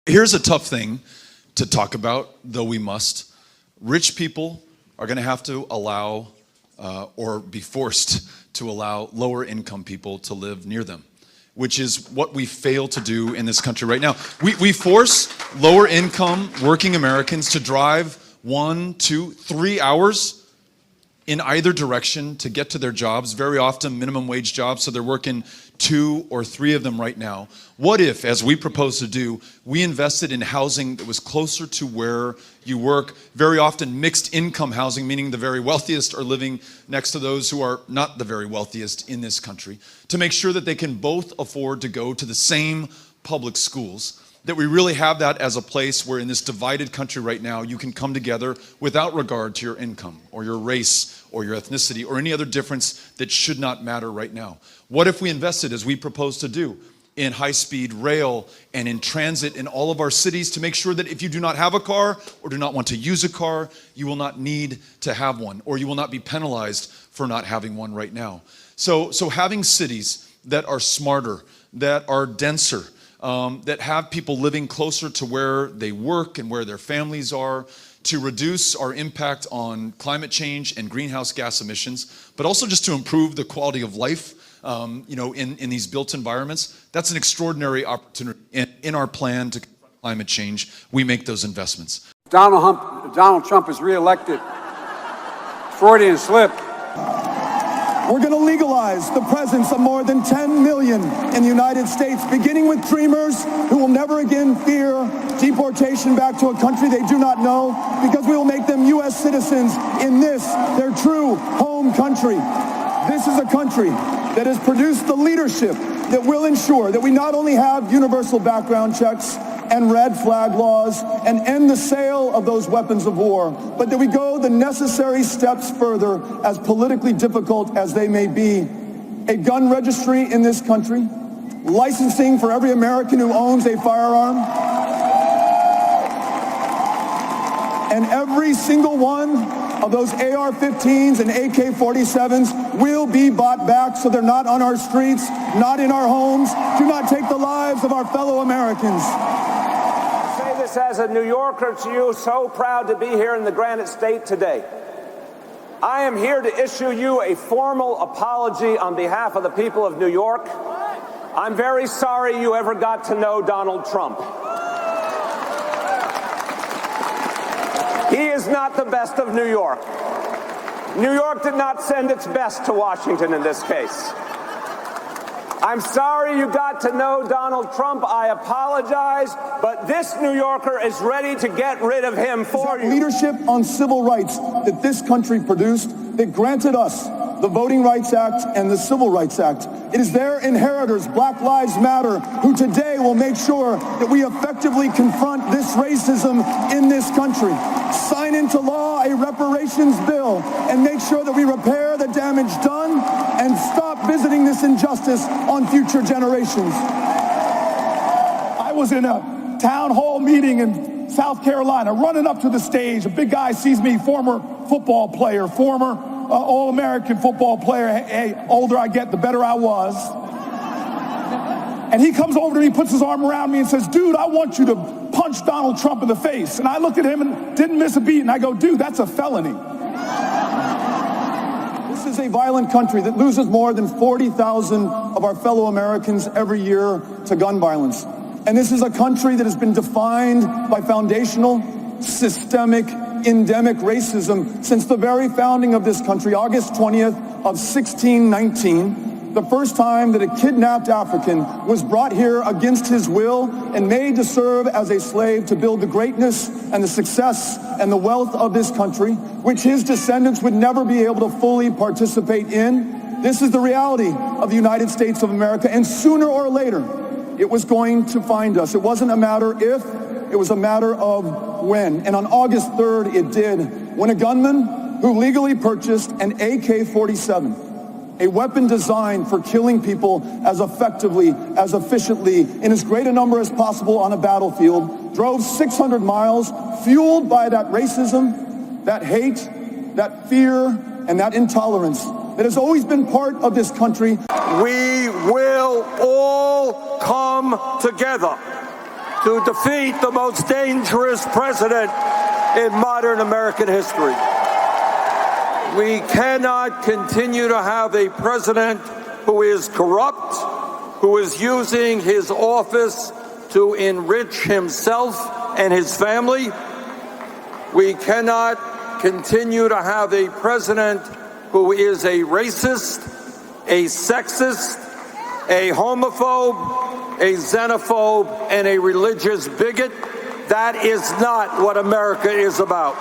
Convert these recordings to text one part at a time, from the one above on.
Here's a tough thing to talk about, though we must. Rich people are going to have to allow or be forced to allow lower income people to live near them, which is what we fail to do in this country right now. We force lower income working Americans to drive 1, 2, 3 hours in either direction to get to their jobs, very often minimum wage jobs, so they're working 2 or 3 of them right now. What if, as we propose to do, we invested in housing that was closer to where you work, very often mixed income housing, meaning the very wealthiest are living next to those who are not the very wealthiest in this country, to make sure that they can both afford to go to the same public schools, that we really have that as a place where in this divided country right now, you can come together without regard to your income or your race or your ethnicity or any other difference that should not matter right now. What if we invested, as we propose to do, in high-speed rail and in transit in all of our cities to make sure that if you do not have a car or do not want to use a car, you will not need to have one, or you will not be penalized for not having one right now. So having cities that are smarter, that are denser, that have people living closer to where they work and where their families are, to reduce our impact on climate change and greenhouse gas emissions, but also just to improve the quality of life in these built environments. That's an extraordinary opportunity. In our plan to confront climate change, we make those investments. Donald Trump is reelected. Freudian slip. We're going to legalize the presence of more than 10 million in the United States, beginning with dreamers who will never again fear deportation back to a country they do not know, because we will make them U.S. citizens in this, their true home country. This is a country that has produced the leadership that will ensure that we not only have universal background checks and red flag laws and end the sale of those weapons of war, but that we go the necessary steps further, as politically difficult as they may be. A gun registry in this country, licensing for every American who owns a firearm, and every single one of those AR-15s and AK-47s will be bought back so they're not on our streets, not in our homes. Do not take the lives of our fellow Americans. I say this as a New Yorker to you, so proud to be here in the Granite State today. I am here to issue you a formal apology on behalf of the people of New York. I'm very sorry you ever got to know Donald Trump. He is not the best of New York. New York did not send its best to Washington in this case. I'm sorry you got to know Donald Trump. I apologize, but this New Yorker is ready to get rid of him for you. Leadership on civil rights that this country produced, that granted us the Voting Rights Act and the Civil Rights Act. It is their inheritors, Black Lives Matter, who today will make sure that we effectively confront this racism in this country. Sign into law a reparations bill and make sure that we repair the damage done and stop visiting this injustice on future generations. I was in a town hall meeting in South Carolina, running up to the stage. A big guy sees me, former football player, former All-American football player. Hey, older I get, the better I was. And he comes over to me, puts his arm around me and says, dude, I want you to punch Donald Trump in the face. And I looked at him and didn't miss a beat. And I go, dude, that's a felony. This is a violent country that loses more than 40,000 of our fellow Americans every year to gun violence. And this is a country that has been defined by foundational, systemic, endemic racism since the very founding of this country, August 20th of 1619, the first time that a kidnapped African was brought here against his will and made to serve as a slave to build the greatness and the success and the wealth of this country, which his descendants would never be able to fully participate in. This is the reality of the United States of America, and sooner or later, it was going to find us. It wasn't a matter if, it was a matter of when. And on August 3rd, it did, when a gunman who legally purchased an AK-47, a weapon designed for killing people as effectively, as efficiently, in as great a number as possible on a battlefield, drove 600 miles, fueled by that racism, that hate, that fear, and that intolerance that has always been part of this country. We will all come together to defeat the most dangerous president in modern American history. We cannot continue to have a president who is corrupt, who is using his office to enrich himself and his family. We cannot continue to have a president who is a racist, a sexist, a homophobe, a xenophobe, and a religious bigot. That is not what America is about.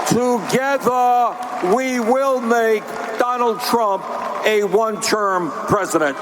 Together, we will make Donald Trump a one-term president.